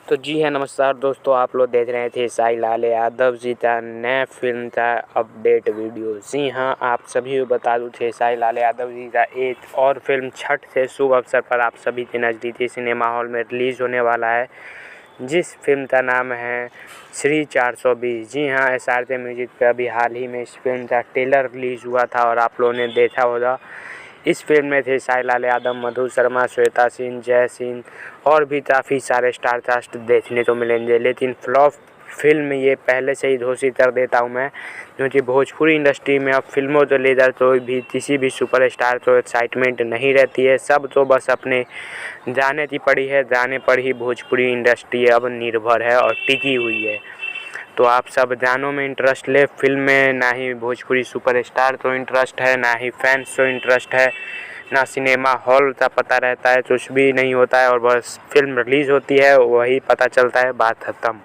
तो जी है, नमस्कार दोस्तों। आप लोग देख रहे थे साई लाल यादव जी का नया फिल्म का अपडेट वीडियो। जी हाँ, आप सभी को बता दूँ थे साई लाल यादव जी का एक और फिल्म छठ से शुभ अवसर पर आप सभी के नज़दीकी सिनेमा हॉल में रिलीज़ होने वाला है, जिस फिल्म का नाम है श्री 420। जी हाँ, SRK म्यूजिक पे अभी हाल ही में इस फिल्म का ट्रेलर रिलीज़ हुआ था और आप लोगों ने देखा होगा। इस फिल्म में थे साई लाल यादव, मधु शर्मा, श्वेता सिंह, जय सिंह और भी काफ़ी सारे स्टार कास्ट देखने को मिलेंगे। लेकिन फ्लॉप फिल्म ये पहले से ही घोषित कर देता हूँ मैं, क्योंकि भोजपुरी इंडस्ट्री में अब फिल्मों को लेकर कोई भी किसी भी सुपरस्टार को एक्साइटमेंट नहीं रहती है। सब तो बस अपने जाने की पड़ी है, जाने पर ही भोजपुरी इंडस्ट्री अब निर्भर है और टिकी हुई है। तो आप सब गानों में इंटरेस्ट ले, फिल्म में ना ही भोजपुरी सुपरस्टार को इंटरेस्ट है, ना ही फैंस को इंटरेस्ट है, ना सिनेमा हॉल का पता रहता है, कुछ भी नहीं होता है और बस फिल्म रिलीज़ होती है, वही पता चलता है, बात खत्म।